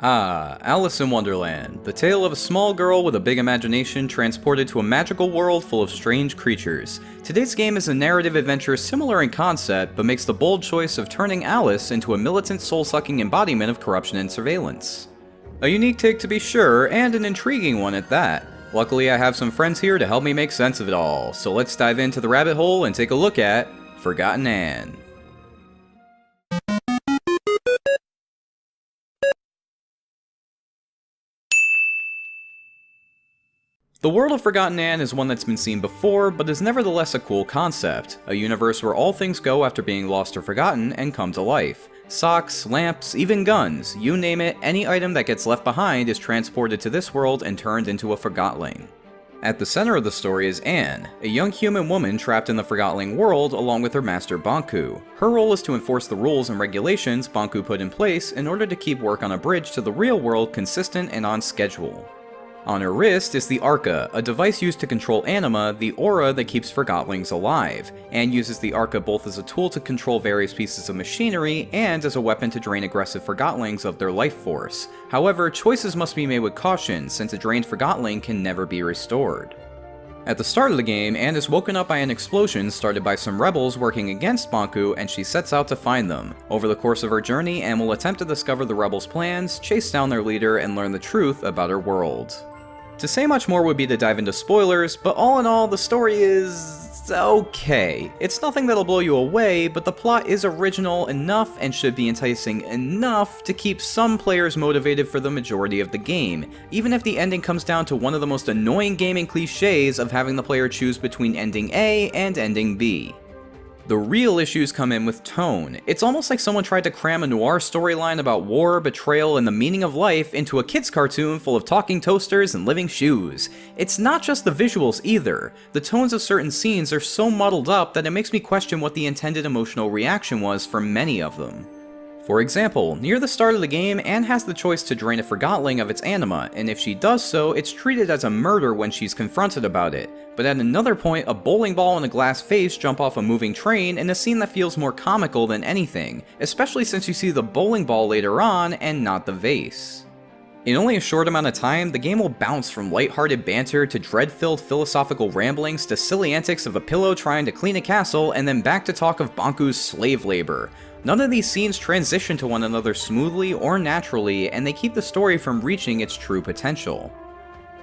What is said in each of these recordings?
Ah, Alice in Wonderland, the tale of a small girl with a big imagination transported to a magical world full of strange creatures. Today's game is a narrative adventure similar in concept, but makes the bold choice of turning Alice into a militant soul-sucking embodiment of corruption and surveillance. A unique take to be sure, and an intriguing one at that. Luckily I have some friends here to help me make sense of it all, so let's dive into the rabbit hole and take a look at Forgotton Anne. The world of Forgotton Anne is one that's been seen before, but is nevertheless a cool concept. A universe where all things go after being lost or forgotten and come to life. Socks, lamps, even guns, you name it, any item that gets left behind is transported to this world and turned into a Forgotling. At the center of the story is Anne, a young human woman trapped in the Forgotling world along with her master Banku. Her role is to enforce the rules and regulations Banku put in place in order to keep work on a bridge to the real world consistent and on schedule. On her wrist is the Arca, a device used to control anima, the aura that keeps Forgotlings alive, and uses the Arca both as a tool to control various pieces of machinery and as a weapon to drain aggressive Forgotlings of their life force. However, choices must be made with caution, since a drained Forgotling can never be restored. At the start of the game, Anne is woken up by an explosion started by some rebels working against Banku, and she sets out to find them. Over the course of her journey, Anne will attempt to discover the rebels' plans, chase down their leader, and learn the truth about her world. To say much more would be to dive into spoilers, but all in all, the story is okay. It's nothing that'll blow you away, but the plot is original enough and should be enticing enough to keep some players motivated for the majority of the game, even if the ending comes down to one of the most annoying gaming cliches of having the player choose between ending A and ending B. The real issues come in with tone. It's almost like someone tried to cram a noir storyline about war, betrayal, and the meaning of life into a kid's cartoon full of talking toasters and living shoes. It's not just the visuals either. The tones of certain scenes are so muddled up that it makes me question what the intended emotional reaction was for many of them. For example, near the start of the game, Anne has the choice to drain a Forgotling of its anima, and if she does so, it's treated as a murder when she's confronted about it. But at another point, a bowling ball and a glass vase jump off a moving train in a scene that feels more comical than anything, especially since you see the bowling ball later on and not the vase. In only a short amount of time, the game will bounce from lighthearted banter to dread-filled philosophical ramblings to silly antics of a pillow trying to clean a castle, and then back to talk of Banku's slave labor. None of these scenes transition to one another smoothly or naturally, and they keep the story from reaching its true potential.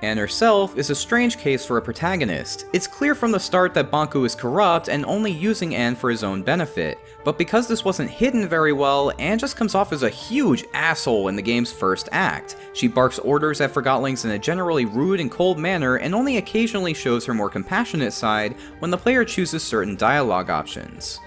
Anne herself is a strange case for a protagonist. It's clear from the start that Banku is corrupt and only using Anne for his own benefit, but because this wasn't hidden very well, Anne just comes off as a huge asshole in the game's first act. She barks orders at Forgotlings in a generally rude and cold manner, and only occasionally shows her more compassionate side when the player chooses certain dialogue options.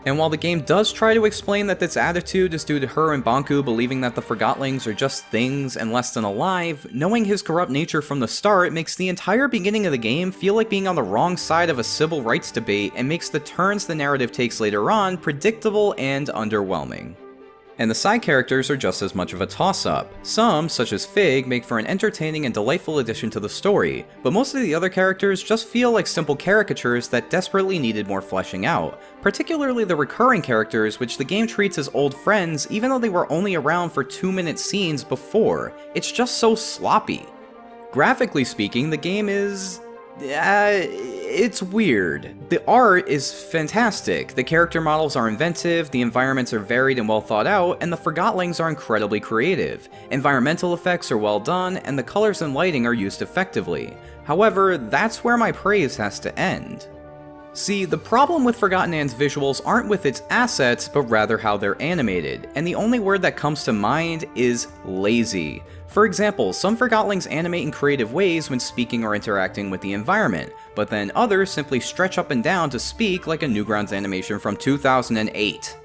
And while the game does try to explain that this attitude is due to her and Banku believing that the Forgotlings are just things and less than alive, knowing his corrupt nature from the start makes the entire beginning of the game feel like being on the wrong side of a civil rights debate and makes the turns the narrative takes later on predictable and underwhelming. And the side characters are just as much of a toss-up. Some, such as Fig, make for an entertaining and delightful addition to the story, but most of the other characters just feel like simple caricatures that desperately needed more fleshing out, particularly the recurring characters, which the game treats as old friends even though they were only around for 2-minute scenes before. It's just so sloppy. Graphically speaking, the game is... it's weird. The art is fantastic, the character models are inventive, the environments are varied and well thought out, and the Forgotlings are incredibly creative. Environmental effects are well done, and the colors and lighting are used effectively. However, that's where my praise has to end. See, the problem with Forgotton Anne's visuals aren't with its assets, but rather how they're animated, and the only word that comes to mind is lazy. For example, some Forgotlings animate in creative ways when speaking or interacting with the environment, but then others simply stretch up and down to speak like a Newgrounds animation from 2008.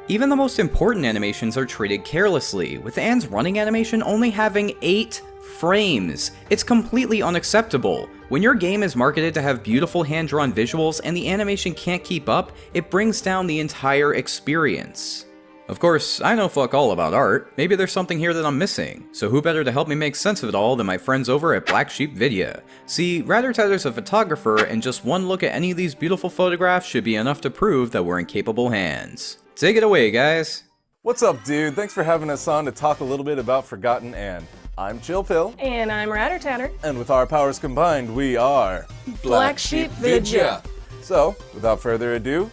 Even the most important animations are treated carelessly, with Anne's running animation only having 8 frames. It's completely unacceptable. When your game is marketed to have beautiful hand-drawn visuals and the animation can't keep up, it brings down the entire experience. Of course, I know fuck all about art. Maybe there's something here that I'm missing, so who better to help me make sense of it all than my friends over at Black Sheep Vidya. See, Rattertatter's a photographer, and just one look at any of these beautiful photographs should be enough to prove that we're in capable hands. Take it away, guys! What's up, dude? Thanks for having us on to talk a little bit about Forgotton Anne. I'm Chill Pill. And I'm Ratter Tatter. And with our powers combined, we are Black Sheep Vidya. So, without further ado,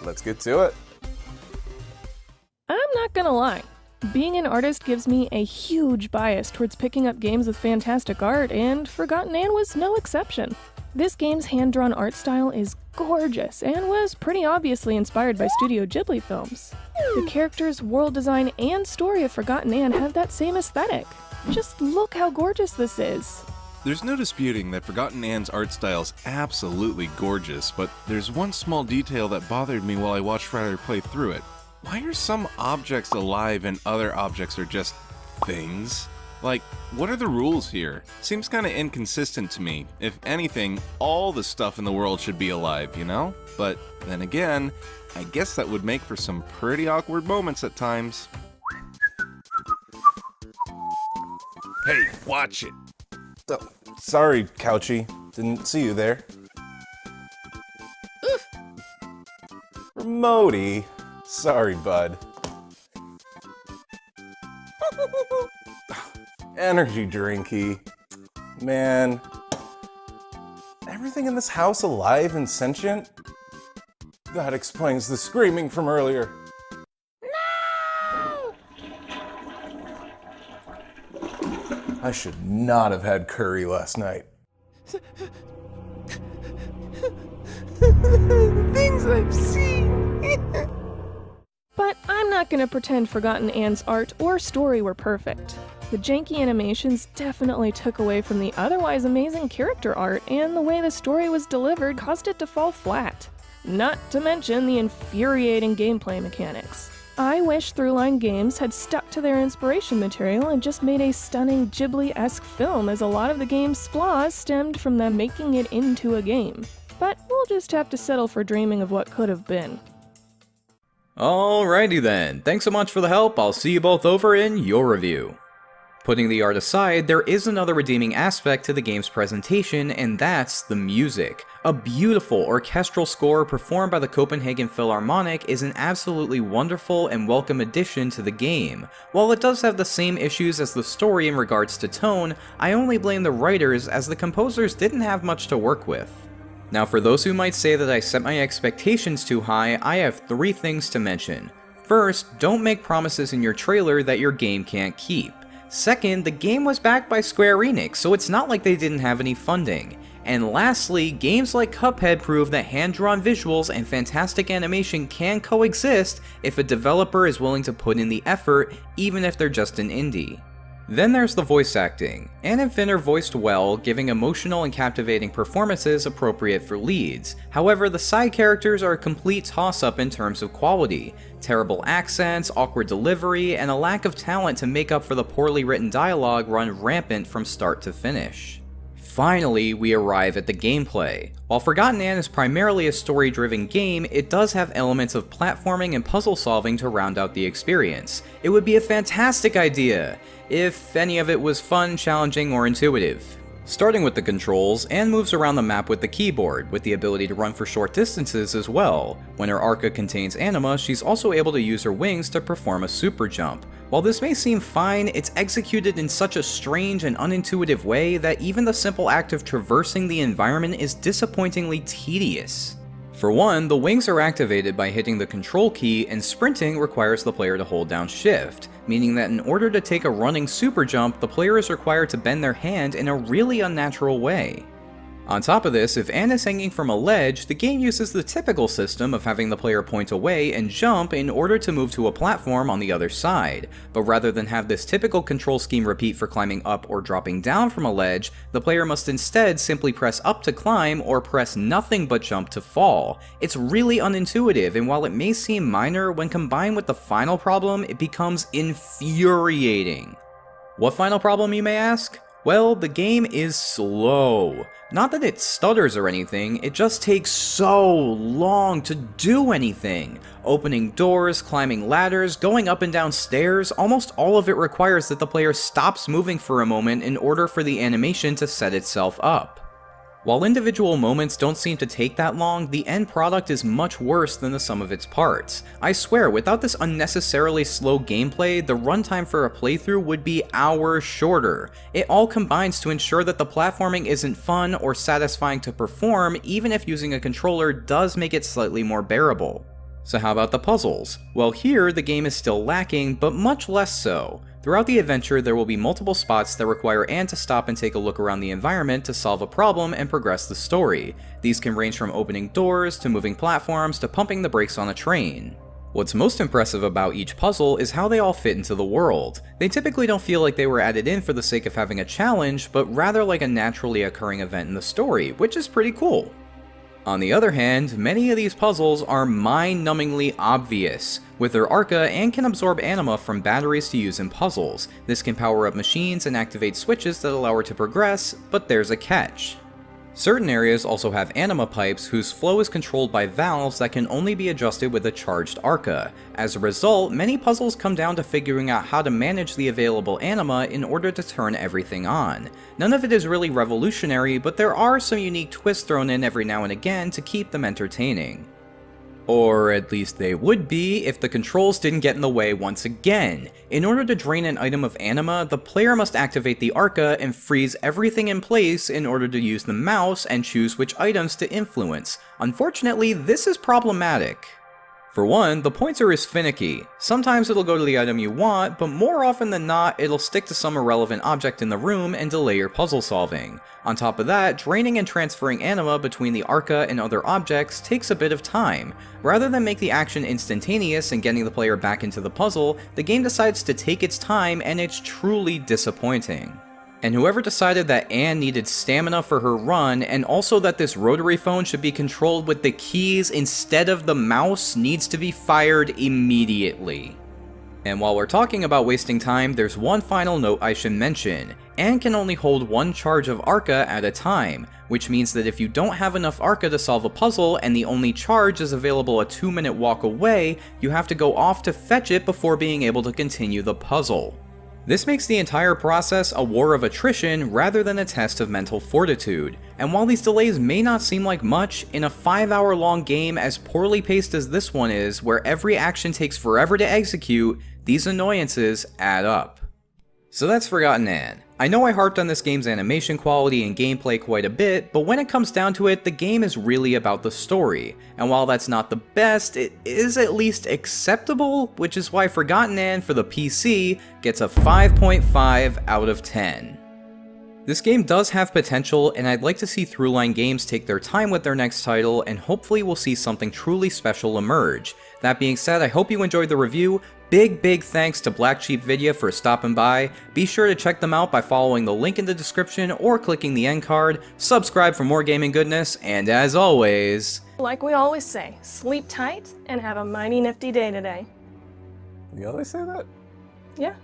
let's get to it. I'm not gonna lie. Being an artist gives me a huge bias towards picking up games with fantastic art, and Forgotton Anne was no exception. This game's hand-drawn art style is gorgeous and was pretty obviously inspired by Studio Ghibli films. The characters, world design, and story of Forgotton Anne have that same aesthetic. Just look how gorgeous this is. There's no disputing that Forgotton Anne's art style's absolutely gorgeous, but there's one small detail that bothered me while I watched Ryder play through it. Why are some objects alive and other objects are just things? Like, what are the rules here? Seems kinda inconsistent to me. If anything, all the stuff in the world should be alive, you know? But then again, I guess that would make for some pretty awkward moments at times. Hey, watch it! Oh, sorry, Couchy. Didn't see you there. Oof. Remoty. Sorry, bud. Energy drinky. Man. Everything in this house alive and sentient? That explains the screaming from earlier. No! I should not have had curry last night. Things I've seen! But I'm not gonna pretend Forgotton Anne's art or story were perfect. The janky animations definitely took away from the otherwise amazing character art, and the way the story was delivered caused it to fall flat. Not to mention the infuriating gameplay mechanics. I wish Throughline Games had stuck to their inspiration material and just made a stunning Ghibli-esque film, as a lot of the game's flaws stemmed from them making it into a game. But we'll just have to settle for dreaming of what could have been. Alrighty then, thanks so much for the help, I'll see you both over in your review. Putting the art aside, there is another redeeming aspect to the game's presentation, and that's the music. A beautiful orchestral score performed by the Copenhagen Philharmonic is an absolutely wonderful and welcome addition to the game. While it does have the same issues as the story in regards to tone, I only blame the writers, as the composers didn't have much to work with. Now, for those who might say that I set my expectations too high, I have 3 things to mention. First, don't make promises in your trailer that your game can't keep. Second, the game was backed by Square Enix, so it's not like they didn't have any funding. And lastly, games like Cuphead prove that hand-drawn visuals and fantastic animation can coexist if a developer is willing to put in the effort, even if they're just an indie. Then there's the voice acting. Anne and Finn are voiced well, giving emotional and captivating performances appropriate for leads. However, the side characters are a complete toss-up in terms of quality. Terrible accents, awkward delivery, and a lack of talent to make up for the poorly written dialogue run rampant from start to finish. Finally, we arrive at the gameplay. While Forgotton Anne is primarily a story-driven game, it does have elements of platforming and puzzle solving to round out the experience. It would be a fantastic idea if any of it was fun, challenging, or intuitive. Starting with the controls, Anne moves around the map with the keyboard, with the ability to run for short distances as well. When her arca contains anima, she's also able to use her wings to perform a super jump. While this may seem fine, it's executed in such a strange and unintuitive way that even the simple act of traversing the environment is disappointingly tedious. For one, the wings are activated by hitting the control key, and sprinting requires the player to hold down shift, meaning that in order to take a running super jump, the player is required to bend their hand in a really unnatural way. On top of this, if Anne is hanging from a ledge, the game uses the typical system of having the player point away and jump in order to move to a platform on the other side, but rather than have this typical control scheme repeat for climbing up or dropping down from a ledge, the player must instead simply press up to climb or press nothing but jump to fall. It's really unintuitive, and while it may seem minor, when combined with the final problem, it becomes infuriating. What final problem, you may ask? Well, the game is slow. Not that it stutters or anything, it just takes so long to do anything. Opening doors, climbing ladders, going up and down stairs, almost all of it requires that the player stops moving for a moment in order for the animation to set itself up. While individual moments don't seem to take that long, the end product is much worse than the sum of its parts. I swear, without this unnecessarily slow gameplay, the runtime for a playthrough would be hours shorter. It all combines to ensure that the platforming isn't fun or satisfying to perform, even if using a controller does make it slightly more bearable. So how about the puzzles? Well, here the game is still lacking, but much less so. Throughout the adventure, there will be multiple spots that require Anne to stop and take a look around the environment to solve a problem and progress the story. These can range from opening doors, to moving platforms, to pumping the brakes on a train. What's most impressive about each puzzle is how they all fit into the world. They typically don't feel like they were added in for the sake of having a challenge, but rather like a naturally occurring event in the story, which is pretty cool. On the other hand, many of these puzzles are mind-numbingly obvious. With their Arca, Anne can absorb anima from batteries to use in puzzles. This can power up machines and activate switches that allow her to progress, but there's a catch. Certain areas also have anima pipes whose flow is controlled by valves that can only be adjusted with a charged Arca. As a result, many puzzles come down to figuring out how to manage the available anima in order to turn everything on. None of it is really revolutionary, but there are some unique twists thrown in every now and again to keep them entertaining. Or at least they would be if the controls didn't get in the way once again. In order to drain an item of anima, the player must activate the Arca and freeze everything in place in order to use the mouse and choose which items to influence. Unfortunately, this is problematic. For one, the pointer is finicky. Sometimes it'll go to the item you want, but more often than not, it'll stick to some irrelevant object in the room and delay your puzzle solving. On top of that, draining and transferring anima between the Arca and other objects takes a bit of time. Rather than make the action instantaneous and getting the player back into the puzzle, the game decides to take its time, and it's truly disappointing. And whoever decided that Anne needed stamina for her run, and also that this rotary phone should be controlled with the keys instead of the mouse, needs to be fired immediately. And while we're talking about wasting time, there's one final note I should mention. Anne can only hold one charge of Arca at a time, which means that if you don't have enough Arca to solve a puzzle and the only charge is available a 2-minute walk away, you have to go off to fetch it before being able to continue the puzzle. This makes the entire process a war of attrition rather than a test of mental fortitude, and while these delays may not seem like much, in a 5-hour-long game as poorly paced as this one is, where every action takes forever to execute, these annoyances add up. So that's Forgotton Anne. I know I harped on this game's animation quality and gameplay quite a bit, but when it comes down to it, the game is really about the story. And while that's not the best, it is at least acceptable, which is why Forgotton Anne for the PC gets a 5.5 out of 10. This game does have potential, and I'd like to see Throughline Games take their time with their next title, and hopefully we'll see something truly special emerge. That being said, I hope you enjoyed the review. Big thanks to Black Sheep Vidya for stopping by. Be sure to check them out by following the link in the description or clicking the end card. Subscribe for more gaming goodness, and as always... Like we always say, sleep tight and have a mighty nifty day today. You always say that? Yeah.